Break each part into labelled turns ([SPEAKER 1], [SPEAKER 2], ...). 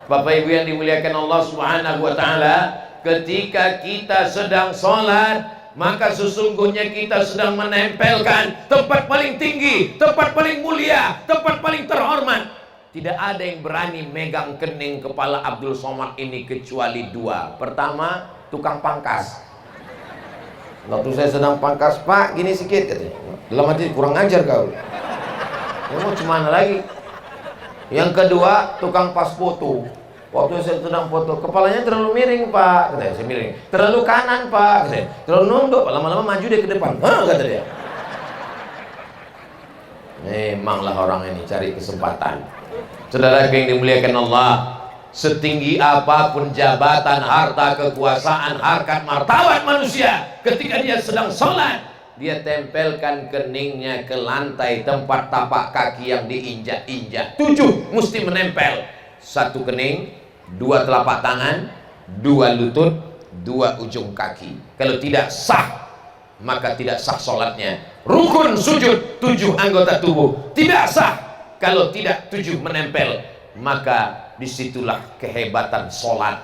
[SPEAKER 1] Bapak Ibu yang dimuliakan Allah Subhanahu wa taala, ketika kita sedang sholat, maka sesungguhnya kita sedang menempelkan tempat paling tinggi, tempat paling mulia, tempat paling terhormat. Tidak ada yang berani megang kening kepala Abdul Somad ini kecuali dua. Pertama, tukang pangkas. Waktu saya sedang pangkas, Pak, gini sikit katanya. Dalam hati, kurang ajar kau. Ya mau gimana lagi? Yang kedua, tukang pas foto. Waktu saya sedang foto, kepalanya terlalu miring, Pak. Katanya, saya miring. Terlalu kanan, Pak. Katanya, terlalu nunduk. Lama-lama maju dia ke depan. Hah, kata dia. Memanglah orang ini cari kesempatan. Saudara yang dimuliakan Allah, setinggi apapun jabatan, harta, kekuasaan, harkat, martabat manusia, ketika dia sedang sholat, dia tempelkan keningnya ke lantai tempat tapak kaki yang diinjak-injak. 7 mesti menempel. 1 kening, 2 telapak tangan, 2 lutut, 2 ujung kaki. Kalau tidak sah, maka tidak sah sholatnya. Rukun sujud 7 anggota tubuh tidak sah kalau tidak 7 menempel. Maka disitulah kehebatan sholat.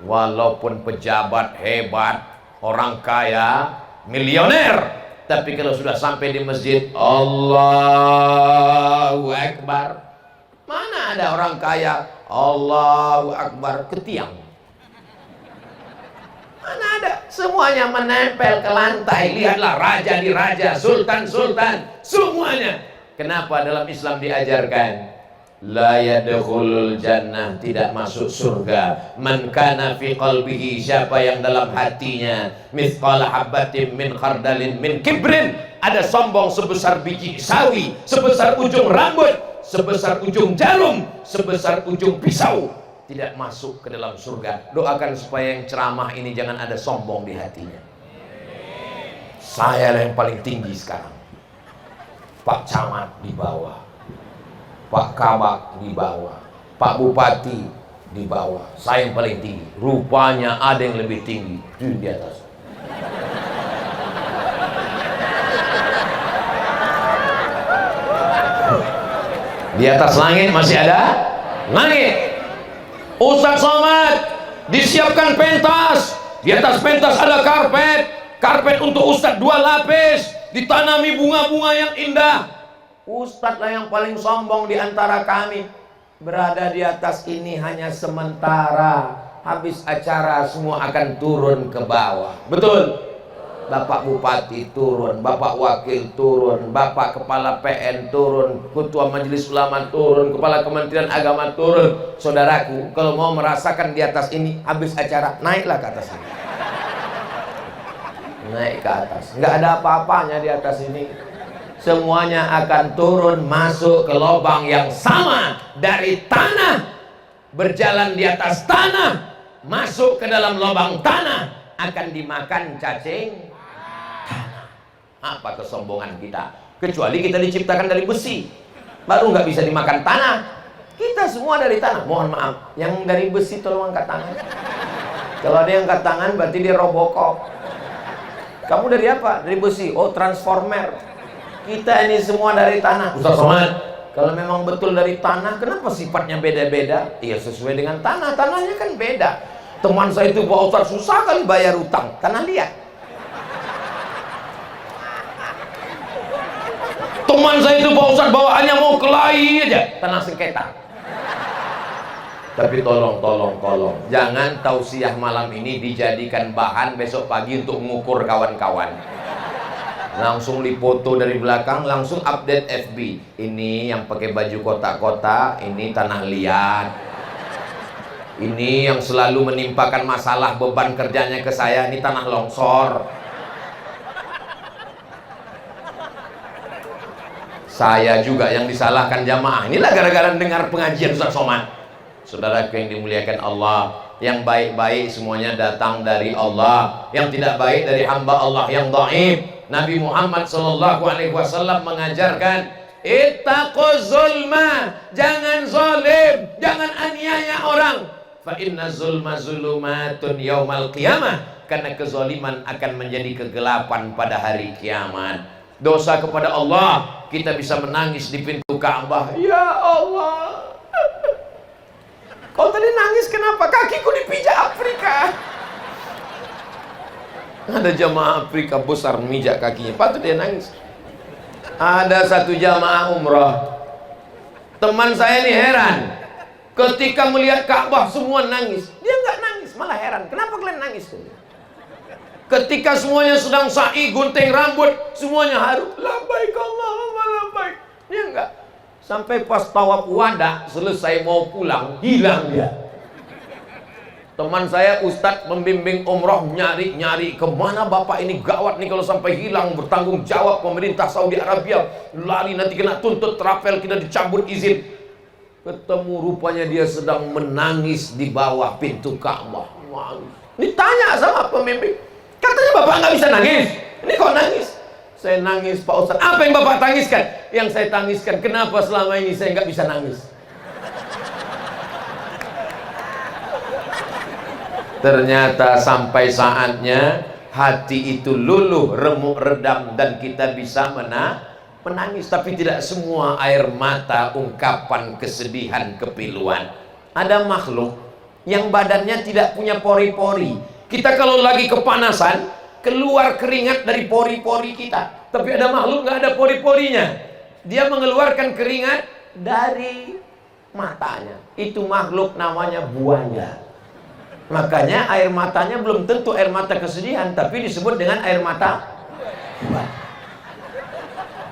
[SPEAKER 1] Walaupun pejabat hebat, orang kaya, milioner, tapi kalau sudah sampai di masjid, Allahu Akbar, mana ada orang kaya Allahu Akbar ke tiang? Mana ada? Semuanya menempel ke lantai. Lihatlah raja di raja, sultan sultan, semuanya. Kenapa dalam Islam diajarkan la yadkhulul jannah, tidak masuk surga, man kana fi qalbihi, siapa yang dalam hatinya mithqala habatin min khardalin min kibrin, ada sombong sebesar biji sawi, sebesar ujung rambut, sebesar ujung jarum, sebesar ujung pisau, tidak masuk ke dalam surga. Doakan supaya yang ceramah ini jangan ada sombong di hatinya. Saya yang paling tinggi sekarang, Pak Camat di bawah, Pak Kabak di bawah, Pak Bupati di bawah, saya yang paling tinggi. Rupanya ada yang lebih tinggi di atas. Di atas langit masih ada langit. Ustadz Somad disiapkan pentas, di atas pentas ada karpet, karpet untuk Ustadz 2 lapis, ditanami bunga-bunga yang indah. Ustadz lah yang paling sombong di antara kami, berada di atas ini hanya sementara, habis acara semua akan turun ke bawah. Betul? Bapak Bupati turun, Bapak Wakil turun, Bapak Kepala PN turun, Ketua Majelis Ulama turun, Kepala Kementerian Agama turun. Saudaraku, kalau mau merasakan di atas ini, habis acara, naiklah ke atas ini. Naik ke atas, nggak ada apa-apanya di atas ini. Semuanya akan turun masuk ke lubang yang sama dari tanah, berjalan di atas tanah, masuk ke dalam lubang tanah, akan dimakan cacing tanah. Apa kesombongan kita? Kecuali kita diciptakan dari besi, baru nggak bisa dimakan tanah. Kita semua dari tanah. Mohon maaf, yang dari besi tolong angkat tangan. Kalau ada yang angkat tangan berarti dia Robocop. Kamu dari apa? Dari besi. Oh, transformer. Kita ini semua dari tanah. Ustaz Somad, kalau memang betul dari tanah, kenapa sifatnya beda-beda? Iya, sesuai dengan tanah. Tanahnya kan beda. Teman saya itu, Pak Ustaz, susah kali bayar utang. Tanah liat. Teman saya itu, Pak Ustaz, bawaannya mau kelahi aja. Tanah sengketa. Tapi tolong, jangan tausiah malam ini dijadikan bahan besok pagi untuk mengukur kawan-kawan. Langsung dipoto dari belakang, langsung update FB. Ini yang pakai baju kotak-kotak, ini tanah liat. Ini yang selalu menimpakan masalah beban kerjanya ke saya, ini tanah longsor. Saya juga yang disalahkan jamaah. Inilah gara-gara dengar pengajian Ustaz Somad. Saudara yang dimuliakan Allah, yang baik-baik semuanya datang dari Allah, yang tidak baik dari hamba Allah yang dhaif. Nabi Muhammad SAW mengajarkan, ittaquz zulma, jangan zalim, jangan aniaya orang. Fa inna zulma zulumatun yaumal qiyamah, karena kezaliman akan menjadi kegelapan pada hari kiamat. Dosa kepada Allah, kita bisa menangis di pintu Ka'bah, ya Allah, Kau tadi nangis kenapa? Kakiku dipijak Afrika. Ada jamaah Afrika besar mijak kakinya, patut dia nangis. Ada satu jamaah umrah, teman saya ini heran, ketika melihat Ka'bah semua nangis, dia nggak nangis, malah heran, kenapa kalian nangis? Ketika semuanya sedang sa'i, gunting rambut, semuanya haru, labbaik Allahumma labbaik. Dia enggak. Sampai pas tawaf wada selesai mau pulang, hilang dia. Teman saya Ustadz membimbing umroh, nyari kemana bapak ini, gawat nih kalau sampai hilang, bertanggung jawab pemerintah Saudi Arabia, lari nanti kena tuntut travel, kita dicabut izin. Ketemu rupanya dia sedang menangis di bawah pintu Ka'bah. Ditanya sama pembimbing, katanya bapak nggak bisa nangis, ini kok nangis? Saya nangis Pak Ustadz. Apa yang bapak tangiskan? Yang saya tangiskan, kenapa selama ini saya nggak bisa nangis? Ternyata sampai saatnya hati itu luluh, remuk, redam, dan kita bisa menangis. Tapi tidak semua air mata ungkapan kesedihan, kepiluan. Ada makhluk yang badannya tidak punya pori-pori. Kita kalau lagi kepanasan, keluar keringat dari pori-pori kita. Tapi ada makhluk nggak ada pori-porinya. Dia mengeluarkan keringat dari matanya. Itu makhluk namanya buaya. Makanya air matanya belum tentu air mata kesedihan, tapi disebut dengan air mata buaya.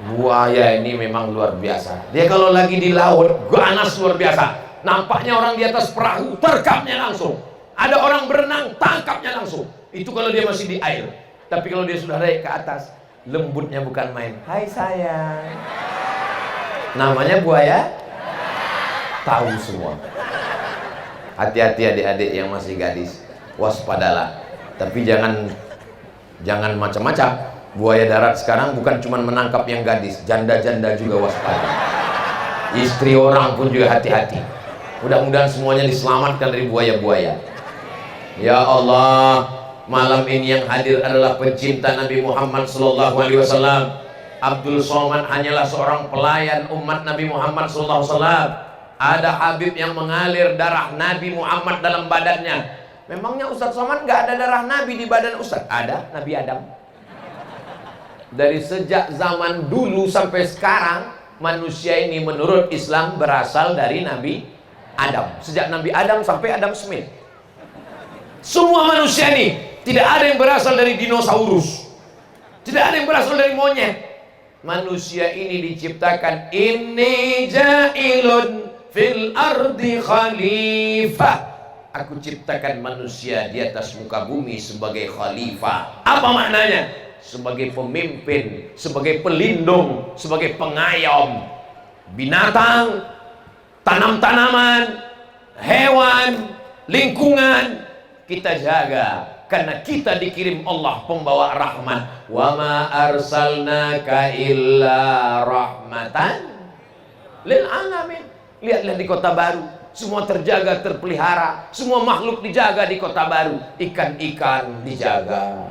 [SPEAKER 1] Buaya ini memang luar biasa. Dia kalau lagi di laut, ganas luar biasa. Nampaknya orang di atas perahu, terkapnya langsung. Ada orang berenang, tangkapnya langsung. Itu kalau dia masih di air. Tapi kalau dia sudah naik ke atas, lembutnya bukan main. Hai sayang. Namanya buaya. Tahu semua. Hati-hati adik-adik yang masih gadis, waspadalah. Tapi jangan macam-macam. Buaya darat sekarang bukan cuma menangkap yang gadis, janda-janda juga waspada. Istri orang pun juga hati-hati. Mudah-mudahan semuanya diselamatkan dari buaya-buaya. Ya Allah, malam ini yang hadir adalah pecinta Nabi Muhammad SAW. Abdul Somad hanyalah seorang pelayan umat Nabi Muhammad SAW. Ada Habib yang mengalir darah Nabi Muhammad dalam badannya. Memangnya Ustadz Somad nggak ada darah Nabi di badan Ustadz? Ada, Nabi Adam. Dari sejak zaman dulu sampai sekarang, manusia ini menurut Islam berasal dari Nabi Adam. Sejak Nabi Adam sampai Adam Smith. Semua manusia ini tidak ada yang berasal dari dinosaurus, tidak ada yang berasal dari monyet. Manusia ini diciptakan, inni ja'ilun fil ardi khalifah. Aku ciptakan manusia di atas muka bumi sebagai khalifah. Apa maknanya? Sebagai pemimpin, sebagai pelindung, sebagai pengayom binatang, tanam-tanaman, hewan, lingkungan. Kita jaga karena kita dikirim Allah pembawa rahmat. Wa ma arsalnaka illa rahmatan lil alamin. Lihatlah di Kota Baru, semua terjaga, terpelihara, semua makhluk dijaga di Kota Baru. Ikan-ikan dijaga,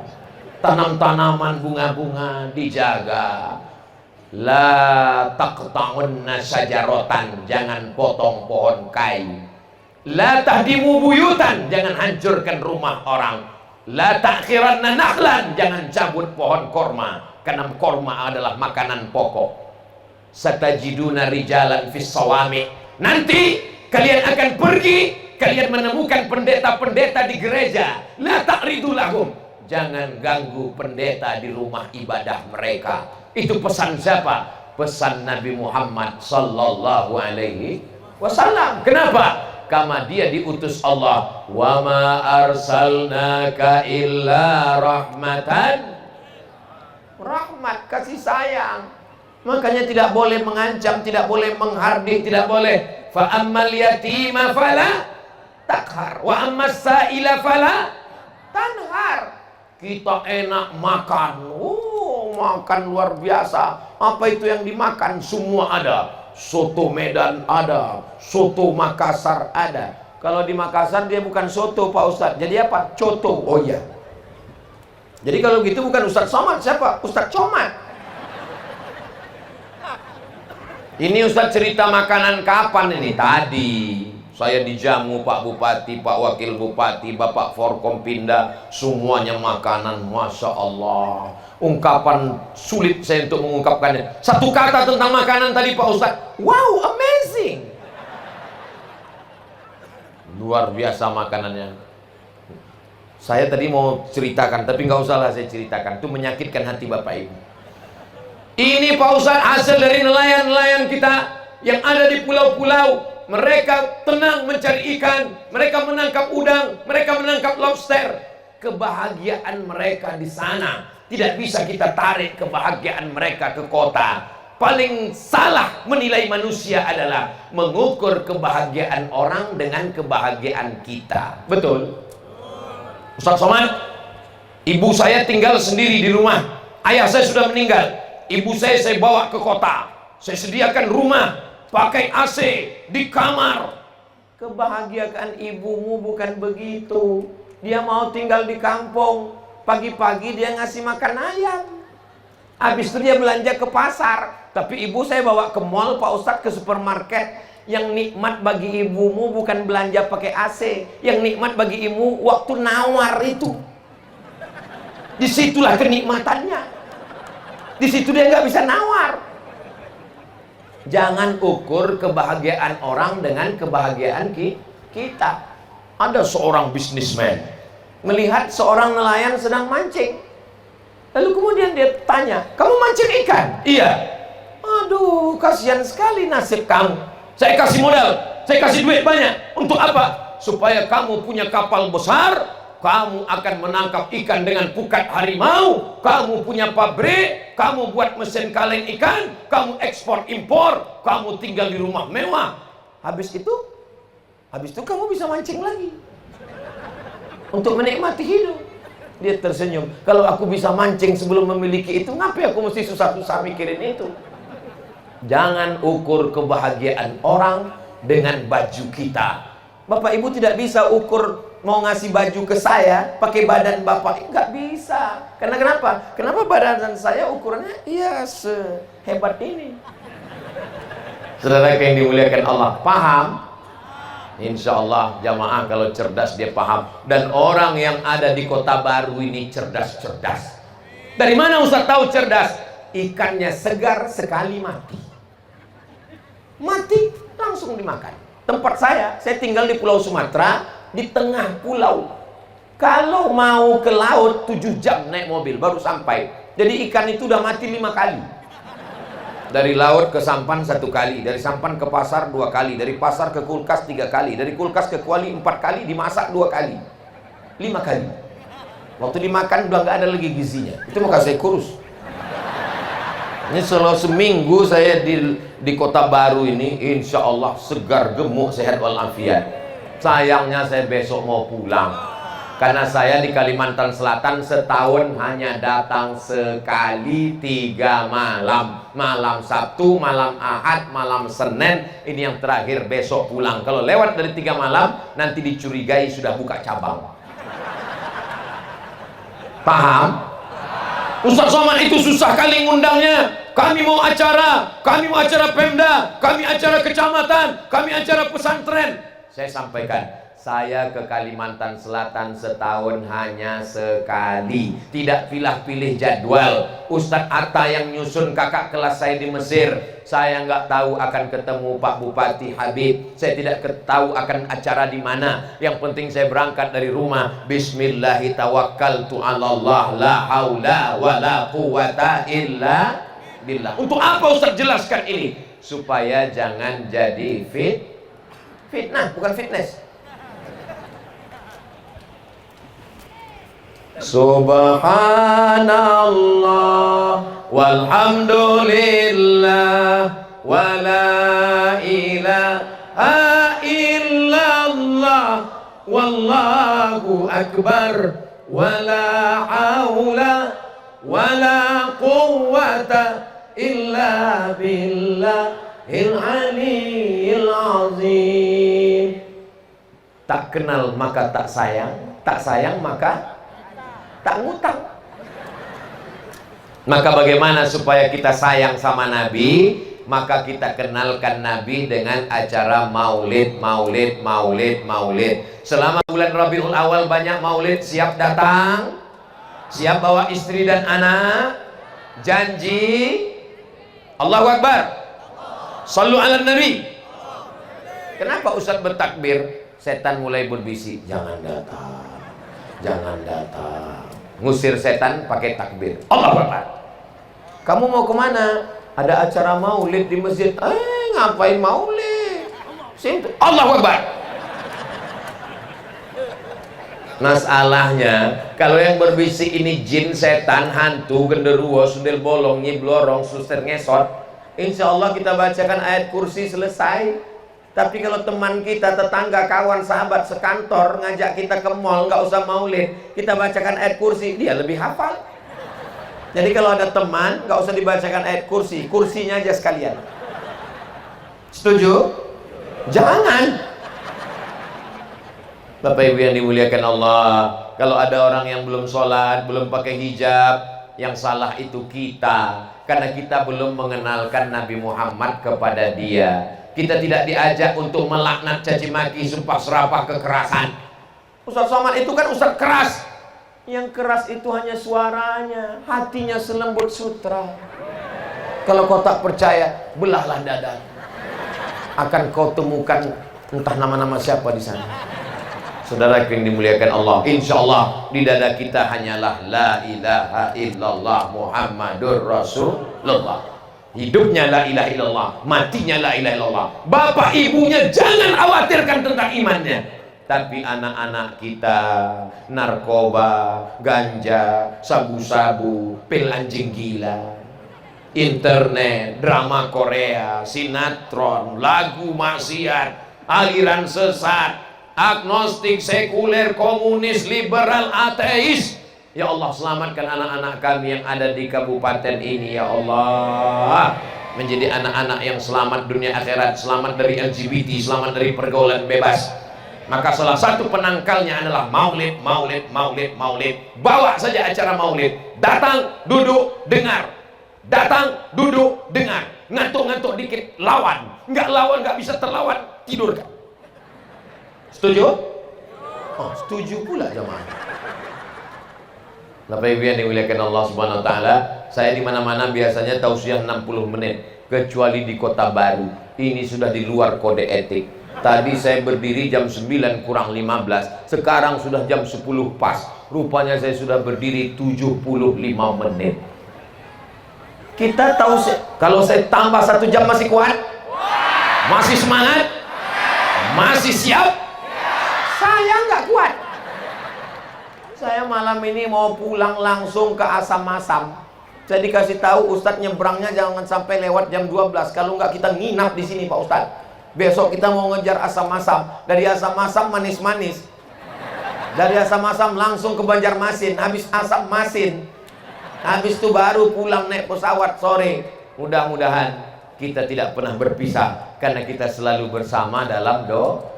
[SPEAKER 1] tanam-tanaman, bunga-bunga dijaga. La taqta'unna syajaratan, jangan potong pohon kayu. La tahdimu buyutan, jangan hancurkan rumah orang. La ta'khiranna nakhlan, jangan cabut pohon korma, karena korma adalah makanan pokok. Satajiduna rijalan fis sawami, nanti kalian akan pergi, kalian menemukan pendeta-pendeta di gereja. La ta'ridu lahum, jangan ganggu pendeta di rumah ibadah mereka. Itu pesan siapa? Pesan Nabi Muhammad sallallahu alaihi wasallam. Kenapa? Karena dia diutus Allah. Wa ma arsalnaka illa rahmatan, rahmat, kasih sayang. Makanya tidak boleh mengancam, tidak boleh menghardih, tidak boleh. Fa ammal yatima fala takhar, wa ammas sa'ila fala tanhar. Kita enak makan, makan luar biasa. Apa itu yang dimakan? Semua ada. Soto Medan ada, soto Makassar ada. Kalau di Makassar dia bukan soto Pak Ustadz, jadi apa? Coto. Oh iya. Jadi kalau gitu bukan Ustadz Somad, siapa? Ustadz Comad. Ini Ustadz cerita makanan kapan ini? Tadi Saya dijamu Pak Bupati, Pak Wakil Bupati, Bapak Forkompinda, semuanya makanan, Masya Allah. Ungkapan sulit saya untuk mengungkapkannya. Satu kata tentang makanan tadi Pak Ustadz, wow, amazing. Luar biasa makanannya. Saya tadi mau ceritakan, tapi nggak usah lah saya ceritakan. Itu menyakitkan hati Bapak Ibu. Ini Pak Ustadz hasil dari nelayan-nelayan kita yang ada di pulau-pulau. Mereka tenang mencari ikan, mereka menangkap udang, mereka menangkap lobster. Kebahagiaan mereka di sana. Tidak bisa kita tarik kebahagiaan mereka ke kota. Paling salah menilai manusia adalah mengukur kebahagiaan orang dengan kebahagiaan kita. Betul? Ustaz Somad, ibu saya tinggal sendiri di rumah. Ayah saya sudah meninggal. Ibu saya bawa ke kota. Saya sediakan rumah, pakai AC di kamar. Kebahagiaan ibumu bukan begitu. Dia mau tinggal di kampung. Pagi-pagi dia ngasih makan ayam. Habis itu dia belanja ke pasar. Tapi ibu saya bawa ke mall, Pak Ustadz, ke supermarket. Yang nikmat bagi ibumu bukan belanja pakai AC. Yang nikmat bagi ibu waktu nawar itu. Disitulah kenikmatannya. Disitu dia nggak bisa nawar. Jangan ukur kebahagiaan orang dengan kebahagiaan kita. Ada seorang bisnismen melihat seorang nelayan sedang mancing. Lalu kemudian dia tanya, kamu mancing ikan? Iya. Aduh, kasihan sekali nasib kamu. Saya kasih modal, saya kasih duit banyak. Untuk apa? Supaya kamu punya kapal besar, kamu akan menangkap ikan dengan pukat harimau, kamu punya pabrik, kamu buat mesin kaleng ikan, kamu ekspor impor, kamu tinggal di rumah mewah. Habis itu kamu bisa mancing lagi untuk menikmati hidup. Dia tersenyum. Kalau aku bisa mancing sebelum memiliki itu, ngapain aku mesti susah-susah mikirin itu? Jangan ukur kebahagiaan orang dengan baju kita. Bapak Ibu tidak bisa ukur mau ngasih baju ke saya pakai badan Bapak. Nggak bisa. Karena kenapa? Kenapa badan saya ukurannya iya sehebat ini. Saudara yang dimuliakan Allah, paham? Insya Allah jamaah kalau cerdas dia paham. Dan orang yang ada di Kota Baru ini cerdas-cerdas. Dari mana Ustaz tahu cerdas? Ikannya segar sekali mati. Mati langsung dimakan. Tempat saya tinggal di Pulau Sumatera, di tengah pulau. Kalau mau ke laut 7 jam naik mobil baru sampai. Jadi ikan itu udah mati 5 kali. Dari laut ke sampan 1 kali, dari sampan ke pasar 2 kali, dari pasar ke kulkas 3 kali, dari kulkas ke kuali 4 kali, dimasak 2 kali, 5 kali. Waktu dimakan udah nggak ada lagi gizinya. Itu maka saya kurus. Ini selama seminggu saya di Kota Baru ini, insya Allah segar, gemuk, sehat walafiat. Sayangnya saya besok mau pulang. Karena saya di Kalimantan Selatan setahun hanya datang sekali 3 malam. Malam Sabtu, malam Ahad, malam Senin. Ini yang terakhir besok pulang. Kalau lewat dari 3 malam, nanti dicurigai sudah buka cabang. Paham? Ustaz Somad itu susah kali ngundangnya. Kami mau acara Pemda, kami acara kecamatan, kami acara pesantren. Saya sampaikan, saya ke Kalimantan Selatan setahun hanya sekali. Tidak pilih jadwal. Ustadz Atta yang nyusun kakak kelas saya di Mesir. Saya nggak tahu akan ketemu Pak Bupati Habib. Saya tidak tahu akan acara di mana. Yang penting saya berangkat dari rumah. Bismillahi tawakkaltu 'alallah la haula wala quwata illa billah. Untuk apa Ustaz jelaskan ini? Supaya jangan jadi fitnah, bukan fitness. Subhanallah walhamdulillah wala ilaha illallah wallahu akbar wala haula wala quwwata illa billahil aliyyil azim. Tak kenal maka tak sayang maka tak ngutang. Maka bagaimana supaya kita sayang sama Nabi? maka kita kenalkan Nabi dengan acara maulid. Selama bulan Rabiul Awal banyak maulid, siap datang, siap bawa istri dan anak, janji. Allahu Akbar, sallu ala Nabi. Kenapa Ustaz bertakbir? Setan mulai berbisik, jangan datang, jangan datang. Ngusir setan pakai takbir. Allahu Akbar. Kamu mau kemana? Ada acara maulid di masjid. Ngapain maulid? Simple. Allahu Akbar. Masalahnya, kalau yang berbisik ini jin, setan, hantu, genderuwo, sundel bolong, nyiblorong, suster ngesot, insya Allah kita bacakan ayat kursi selesai. Tapi kalau teman kita, tetangga, kawan, sahabat, sekantor ngajak kita ke mall, nggak usah maulid, kita bacakan ayat kursi, dia lebih hafal. Jadi kalau ada teman, nggak usah dibacakan ayat kursi, kursinya aja sekalian. Setuju? Jangan. Bapak Ibu yang dimuliakan Allah, kalau ada orang yang belum sholat, belum pakai hijab, yang salah itu kita, karena kita belum mengenalkan Nabi Muhammad kepada dia. Kita tidak diajak untuk melaknat, caci maki, sumpah serapah, kekerasan. Ustaz Somad itu kan ustaz keras. Yang keras itu hanya suaranya, hatinya selembut sutra. Kalau kau tak percaya, belahlah dada. Akan kau temukan entah nama-nama siapa di sana. Saudara yang dimuliakan Allah, insya Allah di dada kita hanyalah la ilaha illallah Muhammadur Rasulullah. Hidupnya la ilaha illallah, matinya la ilaha illallah. Bapak ibunya jangan khawatirkan tentang imannya. Tapi anak-anak kita narkoba, ganja, sabu-sabu, pil anjing gila, internet, drama Korea, sinetron, lagu maksiat, aliran sesat, agnostik, sekuler, komunis, liberal, ateis. Ya Allah, selamatkan anak-anak kami yang ada di kabupaten ini, ya Allah. Menjadi anak-anak yang selamat dunia akhirat, selamat dari LGBT, selamat dari pergaulan bebas. Maka salah satu penangkalnya adalah maulid. Bawa saja acara maulid. Datang, duduk, dengar. Datang, duduk, dengar. Ngantuk-ngantuk dikit, lawan. Nggak lawan, nggak bisa terlawan, tidur kan? Setuju? Oh, setuju pula jemaah. Bapak Ibu yang dimuliakan Allah Subhanahu wa taala, saya di mana-mana biasanya tausiah 60 menit, kecuali di Kota Baru. Ini sudah di luar kode etik. Tadi saya berdiri jam 9 kurang 15, sekarang sudah jam 10 pas. Rupanya saya sudah berdiri 75 menit. Kita tahu kalau saya tambah 1 jam masih kuat? Masih semangat? Masih siap? Saya nggak kuat. Saya malam ini mau pulang langsung ke Asam-Asam. Saya dikasih tahu Ustadz nyebrangnya jangan sampai lewat jam 12. Kalau nggak kita nginap di sini Pak Ustadz. Besok kita mau ngejar Asam-Asam. Dari Asam-Asam manis-manis. Dari Asam-Asam langsung ke Banjarmasin. Habis Asam Masin. Habis itu baru pulang naik pesawat sore. Mudah-mudahan kita tidak pernah berpisah, karena kita selalu bersama dalam doa.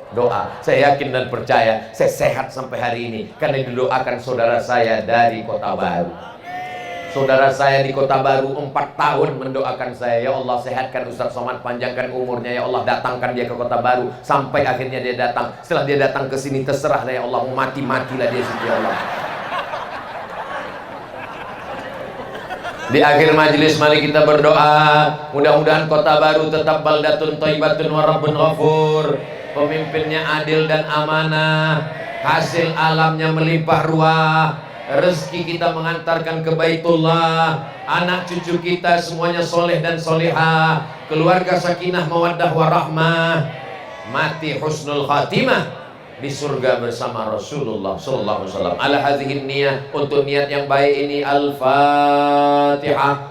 [SPEAKER 1] Saya yakin dan percaya saya sehat sampai hari ini karena didoakan saudara saya dari Kota Baru. Saudara saya di Kota Baru 4 tahun mendoakan saya, ya Allah sehatkan Ustaz Somad, panjangkan umurnya, ya Allah datangkan dia ke Kota Baru. Sampai akhirnya dia datang. Setelah dia datang ke sini terserah, ya Allah, mau mati-matilah dia situ, ya Allah. Di akhir majelis mari kita berdoa, mudah-mudahan Kota Baru tetap baldatun thayyibatun wa rabbun ghafur. Pemimpinnya adil dan amanah, hasil alamnya melimpah ruah, rezeki kita mengantarkan ke Baitullah, anak cucu kita semuanya soleh dan solehah, keluarga sakinah mawaddah warahmah, mati husnul khatimah di surga bersama Rasulullah sallallahu alaihi wasallam. Ala hadhihi niyah, untuk niat yang baik ini. Al-Fatihah.